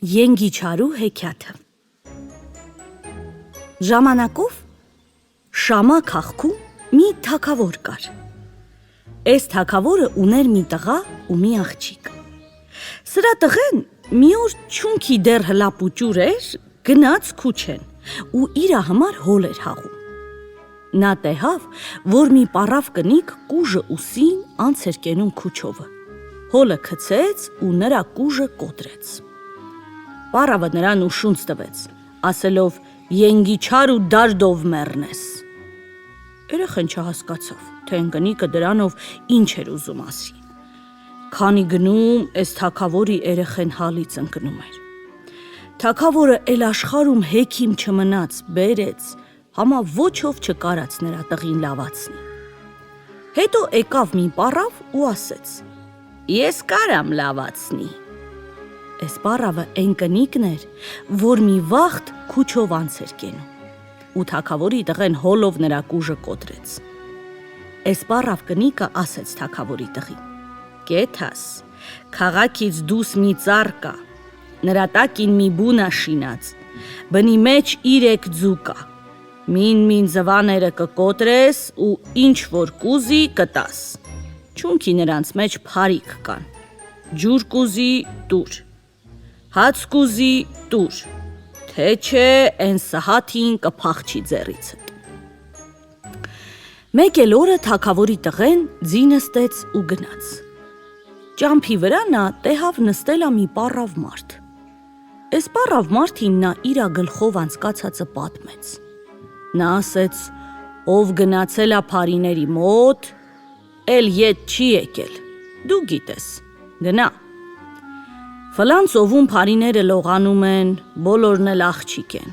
Ենգիչարու հեքիաթը Ժամանակով Շամա քաղաքում մի թագավոր կար։ Այս թագավորը ուներ մի տղա ու մի աղջիկ։ Սրա տղեն մի օր չունքի դեռ հլապուճուր էր, գնաց քուչեն ու իրա համար հոլ էր հաղում։ Նա տեսավ, որ մի պառավ կնիկ կուժը ուսին անց էր կենում քուչովը։ Հոլը գցեց ու նրա կուժը կոտրեց։ Պառավը նրան ուշունց տվեց, ասելով «Ենգիչար ու դարդով մեռնես»։ Երեխան չհասկացավ, թե ընկնիկը դրանով ինչ էր ուզում ասի։ Քանի գնում, այս թագավորի երեխեն հալից ընկնում էր։ Թագավորը էլ աշխարհում հեքիմ չմնաց, բերեց, համա ոչով չկարած նրա տղին լավացնի։ Հետո եկավ մի պառավ ու ասեց. «Ես կարամ լավացնի»։ Այս պառավը ընկնիկն էր, որ մի վաղտ քուչով անց էր կենում ու թագավորի տղեն հոլով նրա կուժը կոտրեց։ Այս պառավ կնիկը ասեց թագավորի տղին. «Կեթաս, քաղաքից դուս մի ծառ կա, նրա տակին մի բուն ա շինած, բնի մեջ 3 ձու կա, մին ձվաները կկոտրես ու ինչ որ կուզի կտաս, չունքի նրանց մեջ փարիք կան, ջուր կուզի տուր, հաց կուզի տուր, թե չէ են սահաթին կփախչի ձեռիցդ»։ Մեկ էլ օրը թագավորի տղեն ձի նստեց ու գնաց։ Ճամփի վրա նա տեսավ նստել ա մի պառավ մարդ։ Այս պառավ մարդին նա իրա գլխով անցկացածը պատմեց։ Նա ասեց. «Ով գնացել ա փարիների մոտ, էլ ետ չի եկել, դու գիտես, գնա։ Ֆլան ծովում փարիները լողանում են, բոլորն էլ աղջիկ են։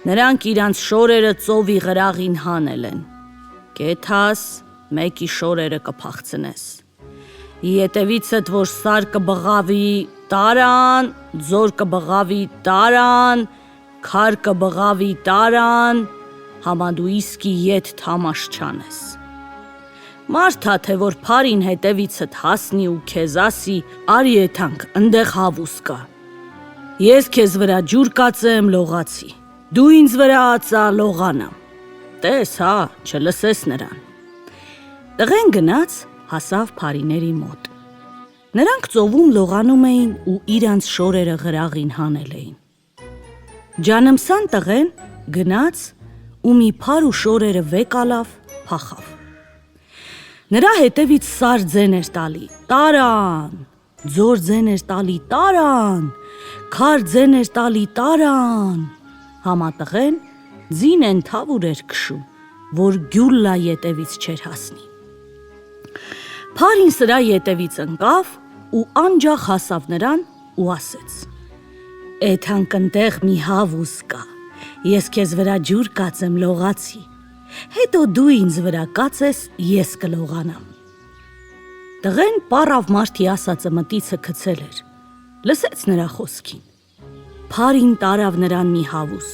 Նրանք իրանց շորերը ծովի ղրաղին հանել են։ Կեթաս, մեկի շորերը կփախցնես։ Ետևիցդ որ սար կբղավի, տարան, ձոր կբղավի, տարան, քար կբղավի, տարան, համա դու իսկի ետ թամաշ չանես։ Մարդա թե որ փարին հետևիցդ հասնի ու քեզ ասի, արի եթանք, ընդեղ հավուս կա։ Ես քեզ վրա ջուր կածեմ, լողացի, դու ինձ վրա ածա, լողանամ։ Տես հա, չլսես նրան։ Տղեն գնաց, հասավ փարիների մոտ։ Նրանք ծովում լողանում էին ու իրանց շորերը ղրաղին հանել էին։ Ջանմսան տղեն գնաց ու մի փար ու շորերը վեկ ալավ, փախավ։ Նրա հետևից սար ձեն էր տալի, տարան, ձոր ձեն էր տալի, տարան, քար ձեն էր տալի, տարան, համա տղեն ձին են թավուր էր քշում, որ գյուլլա ետևից չէր հասնի։ Փարին սրա ետևից ընկավ ու անջախ հասավ նրան ու ասեց. «Էթանք ընդեղ մի հավուս կա, ես քեզ վրա ջուր կածեմ, լողացի, հետո դու ինձ վրա կածես, ես կլողանամ»։ Տղեն պառավ մարդի ասածը մտիցը գցել էր, լսեց նրա խոսքին։ Փարին տարավ նրան մի հավուս,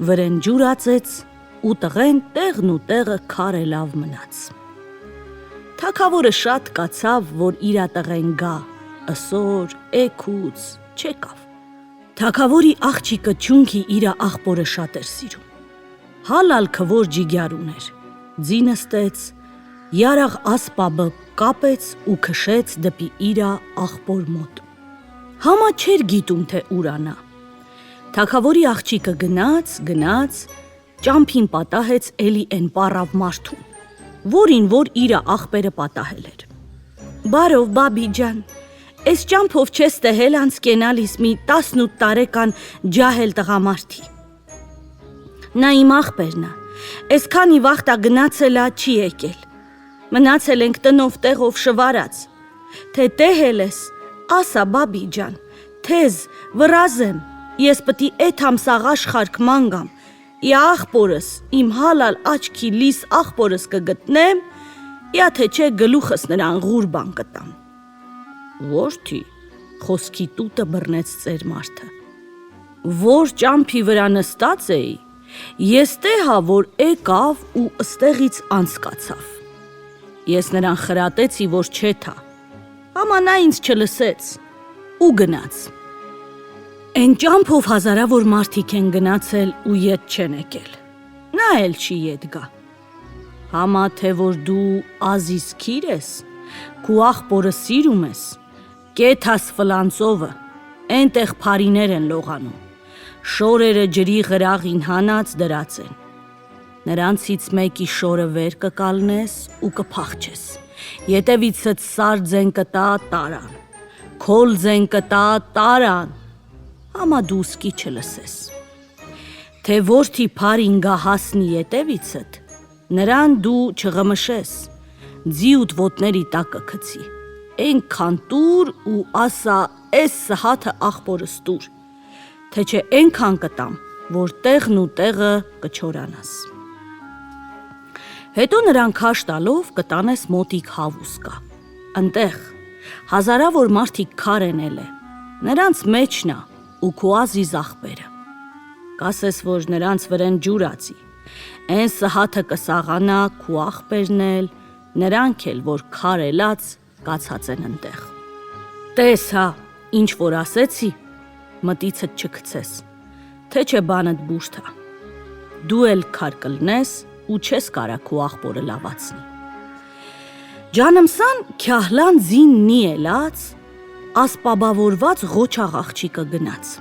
վրեն ջուր ածեց ու տղեն տեղն ու տեղը քարելավ մնաց։ Թագավորը շատ կացավ, որ իրա տղեն գա, ասոր, էքուց, չեկավ։ Թագավորի աղջիկը չունքի իրա աղբորը շատ էր սիրում։ Հալալ քվոր ջիգյար ուներ, ձի նստեց, յարաղ ասպաբը կապեց ու քշեց դեպի իրա աղբոր մոտ։ Համա չէր գիտում, թե ուրանա։ Թագավորի աղջիկը գնաց, ճամփին պատահեց էլի են պառավ մարդուն, որին որ իրա աղբերը պատահել էր։ «Բարով, բաբի ջան, այս ճամփով չես տեսել անց կենալիս մի 18 տարեկան ջահել տղամարդի։ Նա իմ աղբերն ա, այսքանի վաղտա գնացել ա, չի եկել։ Մնացել ենք տնով տեղով շվարած, թե տեսել ես, ասա բաբի ջան, թեզ, վրազեմ, ես պտի էթամ սաղ աշխարհք մանգամ, իա աղբորս, իմ հալալ աչքի լիս աղբորս կգտնեմ, իա թե չէ գլուխս նրան ղուրբան կտամ»։ «Որդի», խոսքի տուտը բռնեց ծեր մարդը, «որ ճամփի վրա նստած էի, ես տեսա, որ եկավ ու ըստեղից անցկացավ։ Ես նրան խրատեցի, որ չեթա, համա նա ինձ չլսեց ու գնաց։ Էն ճամփով հազարավոր մարդիկ են գնացել ու ետ չեն եկել։ Նա էլ չի ետ գա։ Համա թե որ դու Ազիզ քիր ես, քու աղբորը սիրում ես, կեթաս ֆլանցովը, էնտեղ փարիներ են լողանում, շորերը ջրի ղրաղին հանած դրած են։ Նրանցից մեկի շորը վեր կկալնես ու կփախչես, ետևիցդ սար ձեն կտա տարան, քոլ ձեն կտա տարան, համա դու սկի չլսես։ Թե որդի փարին գա հասնի ետևիցդ, նրան դու չղմշես, ձիուտ ոտների տակը քցի, էնքան տուր ու ասա էս սհաթը աղբորս տուր, թե չէ էնքան կտամ, որ տեղն ու տեղը կչորանաս։ Հետո նրան քաշ տալով կտանես մոտիկ հավուս կա, ընտեղ հազարավոր մարդիկ քար են էլե, նրանց մեջնա ու քու Ազիզ աղբերը, կասես, որ նրանց վրեն ջուրացի, Էն սհաթը կսաղանա քու աղբերն էլ, նրանք էլ, որ քար էլած, կացած են ընտեղ։ Տես հա, ինչ որ ասեցի, մտիցդ չքցես, թե չէ բանդ բուժթա, դու էլ քար կլնես ու չես կարա քու աղբորը լավացնի։ Ջանմսան քյահլան զին նի էլած, ասպաբավորված ղոչաղ աղջիկը գնաց,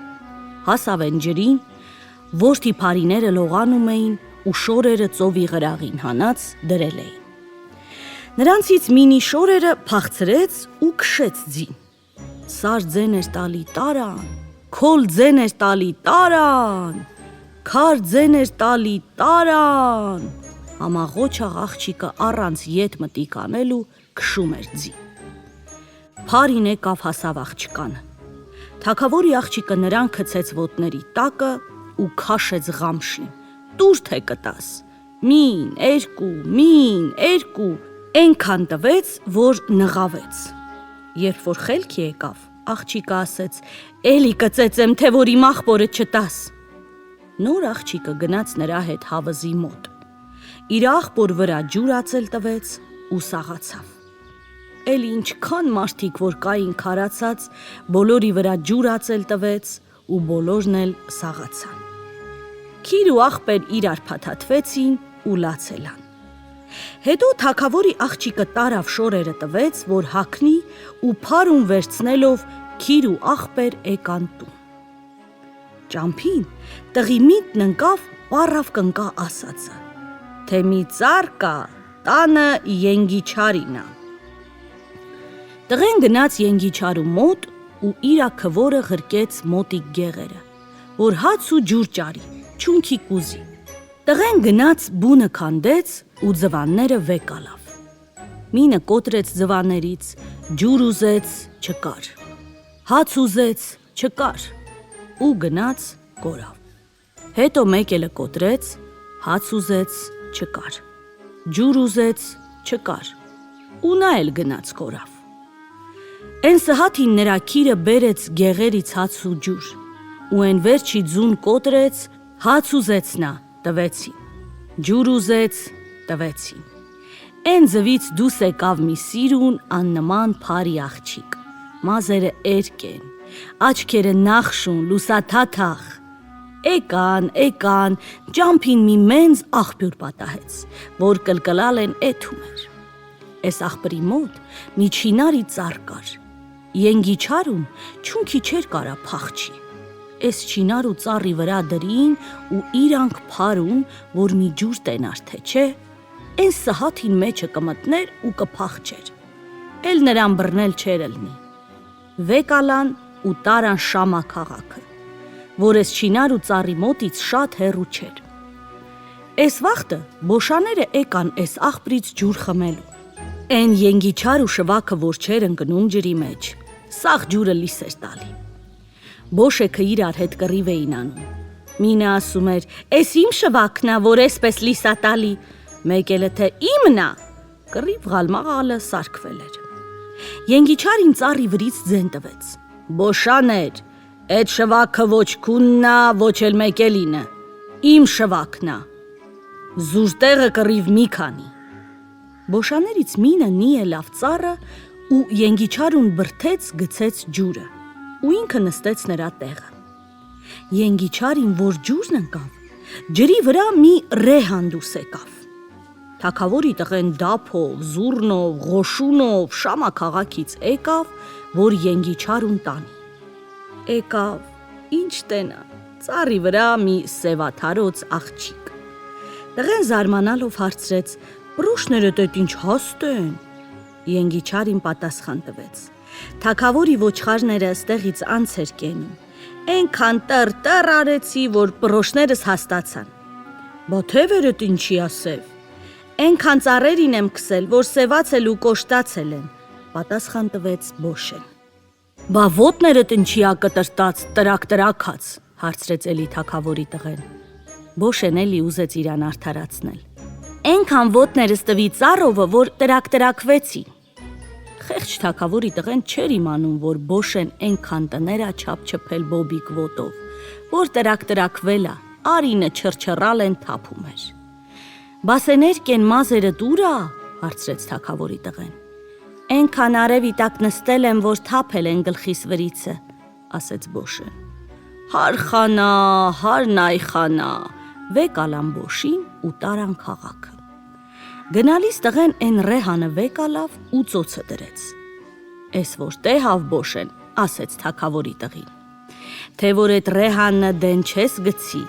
հասավ են ջրին, որդի փարիները լողանում էին ու շորերը ծովի ղրաղին հանած դրել էին։ Նրանցից մինի շորերը փախցրեց ու քշեց ձին։ Սար ձեն էր տալի տարան, քոլ ձեն էր տալի տարան, քար ձեն էր տալի տարան, համաղոչաղ աղջիկը առանց ետ մտիկ անելու քշում էր ձին։ Փարին եկավ հասավ աղջկանը։ Թագավորի աղջիկը նրան քցեց ոտների տակը ու քաշեց ղամշին, տուր թե կտաս, մին, երկու, էնքան տվեց, որ նղավեց։ Երբ որ խելքի եկավ, աղջիկը ասեց, էլի կծեծեմ, թե որ իմ աղբորը չտաս։ Նոր աղջիկը գնաց նրա հետ հավզի մոտ, իր աղբոր վրա ջուրացել տվեց ու սաղացավ։ Էլի ինչքան մարդիկ, որ կային քարացած, բոլորի վրա ջուրացել տվեց ու բոլորն էլ սաղացան։ Քիր ու աղբեր իրար փաթաթվեցին ու լացելան։ Հետո թագավորի աղջիկը տարավ շորերը տվեց, որ հագնի ու փարուն վերցնելով քիր ու աղբեր եկան տուն։ Ճամփին տղի միտն ընկավ պառավ կնկա ասածը, թե մի ծառ կա տանը Ենգիչարինա։ Տղեն գնաց Ենգիչարու մոտ ու իրա քվորը ղրկեց մոտիկ գեղերը, որ հաց ու ջուր ճարի, չունքի կուզի։ Տղեն գնաց բունը քանդեց ու ձվանները վեկալավ։ Մինը կոտրեց ձվաներից, ջուր ուզեց, չկար, հաց ուզեց, չկար, ու գնաց կորավ։ Հետո մեկ էլը կոտրեց, հաց ուզեց, չկար, ջուր ուզեց, չկար, ու նա էլ գնաց կորավ։ Էն սհաթին նրա քիրը բերեց գեղերից հաց ու ջուր, ու էն վերջի ձուն կոտրեց, հաց ուզեց նա, տվեցին, ջուր ուզեց, տվեցին։ Էն ձվից դուս եկավ մի սիրուն աննման փարի աղջիկ, մազերը էրկ են, աչքերը նախշուն, լուսաթաթախ։ Էկան, ճամփին մի մենձ աղբյուր պատահեց, որ կլկլալ են էթում էր։ Էս աղբրի մոտ մի չինարի ծառ կար, Ենգիչարում չունքի չէր կարա փախչի։ Էս չինար ու ծառի վրա դրին ու իրանք փարուն, որ մի ջուր տենար թե չէ, էն սհաթին մեջը կմտներ ու կփախչեր։ Էլ նրան բռնել չէր ելնի։ Վեկալան ու տարան Շամա քաղաքը, որ էս չինար ու ծառի մոտից շատ հեռու չէր։ Էս վաղտը բոշաները եկան էս աղբրից ջուր խմելու։ Էն Ենգիչար ու շվաքը, որ չէր ընկնում ջրի մեջ, սաղ ջուրը լիս էր տալի։ Բոշեքը իրար հետ կռիվ էին անում։ Մինը ասում էր, էս իմ շվակն ա, որ էսպես լիս ա տալի, մեկ էլը թե իմն ա, կռիվ ղալմաղալը սարքվել էր։ Ենգիչարին ծառի վրից ձեն տվեց, բոշաներ, էդ շվաքը ոչ քունն ա, ոչ էլ մեկելինը, իմ շվակն ա, զուր տեղը կռիվ մի քանի։ Բոշաներից մինը նի ելավ ծառը ու Ենգիչարուն բրթեց գցեց ջուրը ու ինքը նստեց նրա տեղը։ Ենգիչարին, որ ջուրն ընկավ, ջրի վրա մի ռեհ հանդուս եկավ։ Թագավորի տղեն դափով, զուռնով, ղոշունով Շամա քաղաքից եկավ, որ Ենգիչարուն տանի։ Եկավ, ինչ տենա, ծառի վրա մի սևաթարոց աղջիկ։ Տղեն զարմանալով հարցրեց. «Պրոշները դետ ինչ հաստ են»։ Ենգիչարին պատասխան տվեց. «Թագավորի ոչխարները ստեղից անց էր կենում։ Էնքան տր արեցի, որ պրոշներս հաստացան»։ «Բա թևերդ ինչի ասև»։ «Էնքան ծառերին եմ քսել, որ սևացել ու կոշտացել են», պատասխան տվեց Բոշեն։ «Բա ոտներդ ինչի ա կտրտած, տրակ-տրակած», հարցրեց էլի թագավորի տղեն։ Բոշեն էլի ուզեց իրան արդարացնել։ «Էնքան ոտներս տվի ծառովը, որ տրակ-տրակվեցի»։ Խեղճ թագավորի տղեն չէր իմանում, որ Բոշեն էնքան տներ ա չափչփել բոբիկ ոտով, որ տրակ-տրակվել ա, արինը չռչռալ են թափում էր։ «Բասեներկեն մազերը դուր ա», հարցրեց թագավորի տղեն։ «Էնքան արևի տակ նստել եմ, որ թափել են գլխիս վրիցը», ասեց Բոշեն։ «Հարխանա, հարնայխանա», վեկալան Բոշին ու տարան քաղաքը։ Գնալիս տղեն են ռեհանը վեկալավ ու ծոցը դրեց։ «Էս որ տեհավ Բոշեն», ասեց թագավորի տղին, «թե որ էդ ռեհանը դեն չես գցի,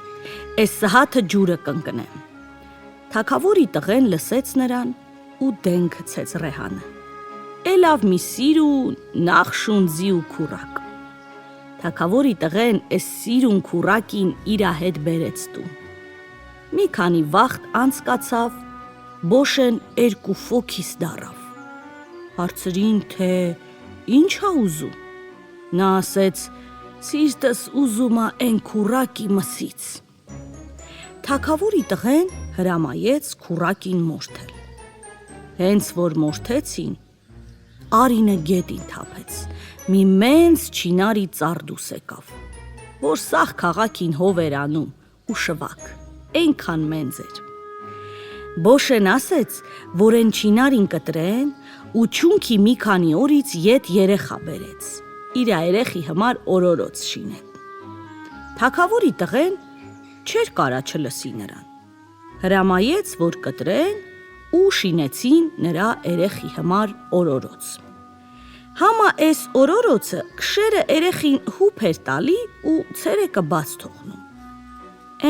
էս սհաթը ջուրը կընկնեմ»։ Թագավորի տղեն լսեց նրան ու դեն գցեց ռեհանը։ Էլավ մի սիրուն, նախշունձի ու քուրակ։ Թագավորի տղեն էս սիրուն քուրակին իրա հետ բերեց տուն։ Մի քանի վաղտ անցկացավ, Բոշեն երկու ֆոքիս դառավ։ Հարցրին, թե ինչ ա ուզում։ Նա ասեց. «Սիրտս ուզում ա էն քուրակի մսից»։ Թագավորի տղեն հրամայեց քուրակին մորթել։ Հենց որ մորթեցին, արինը գետին թափեց, մի մենց չինարի ծառ դուս եկավ, որ սաղ քաղաքին հով էր անում ու շվակ, էնքան մենց էր։ Բոշեն ասեց, որ են չինարին կտրեն ու չունքի մի քանի օրից ետ երեխա բերեց, իր երեխի համար օրորոց շինեն։ Թագավորի տղեն չէր կարա չլսի նրան։ Հրամայեց, որ կտրեն ու շինեցին նրա երեխի համար օրորոց։ Համա էս օրորոցը քշերը երեխին հուփ էր տալի ու ցերեկը բաց թողնում։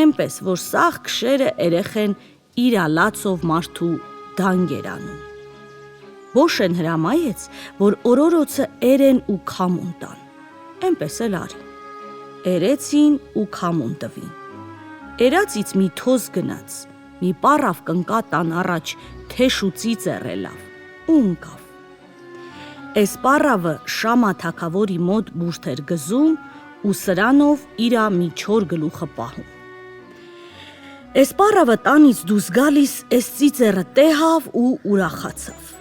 Էնպես որ սաղ քշերը երեխեն իրա լացով մարդու դանգեր անում։ Բոշեն հրամայեց, որ օրորոցը երեն ու քամուն տան։ Էնպես էլ արին։ Երեցին ու քամուն տվին։ Երածից մի թոզ գնաց, մի պառավ կնկա տան առաջ թեշ ու ծիծեռ ելավ ու ընկավ։ Էս պառավը Շամա թագավորի մոտ բուրդ էր գզում ու սրանով իրա մի չոր գլուխը պահում։ Էս պառավը տանից դուս գալիս էս ծիծեռը տեհավ ու ուրախացավ։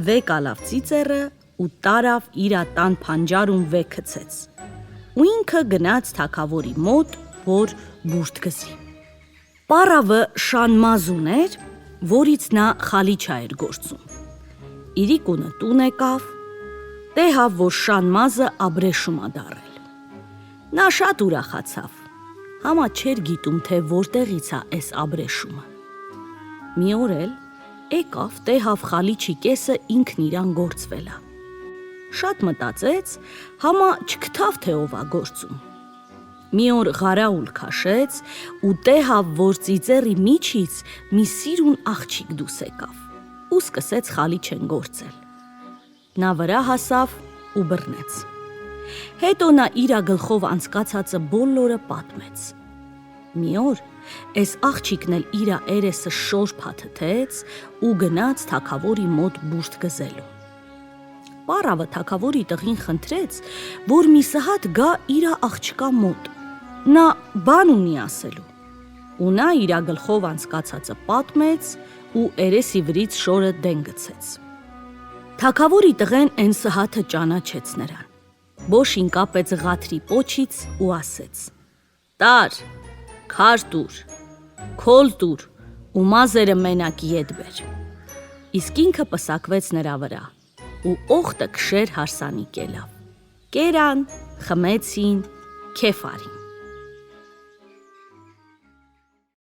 Վեկալավ ծիծեռը ու տարավ իրա տան փանջարում վեքցեց ու ինքը գնաց թագավորի մոտ, որ բուրդ գզի։ Պառավը շանմազ ուներ, որից նա խալիչա էր գործում։ Իրիկունը տուն եկավ, տեհավ, որ շանմազը աբրեշում ա դառել։ Նա շատ ուրախացավ, համա չէր գիտում, թե որտեղից ա էս աբրեշումը։ Մի օր էլ եկավ տեհավ խալիչի կեսը ինքն իրան գործվել ա։ Շատ մտածեց, համա չգտավ, թե ով ա գործում։ Մի օր ղարաուլ քաշեց ու տեհավ, որ ծիծեռի միջից մի սիրուն աղջիկ դուս եկավ ու սկսեց խալիչեն գործել։ Նա վրա հասավ ու բռնեց։ Հետո նա իրա գլխով անցկացածը բոլորը պատմեց։ Մի օր էս աղջիկն էլ իրա երեսը շոր փաթթեց ու գնաց թագավորի մոտ բուրդ գզելու։ Պառավը թագավորի տղին խնդրեց, որ մի սհատ գա իրա աղջկա մոտ։ Նա բան ունի ասելու։ Ու նա իրա գլխով անցկացածը պատմեց ու երեսի վրից շորը դեն գցեց։ Թագավորի տղեն են սհաթը ճանաչեց նրան։ Բոշին կապեց ղաթրի պոչից ու ասեց. «Տար, քար տուր, քոլ տուր ու մազերը մենակ ետ բեր»։ Իսկ ինքը պսակվեց նրա վրա ու օղտը քշեր հարսանիք ելավ։ Կերան, խմեցին, քեֆ արին։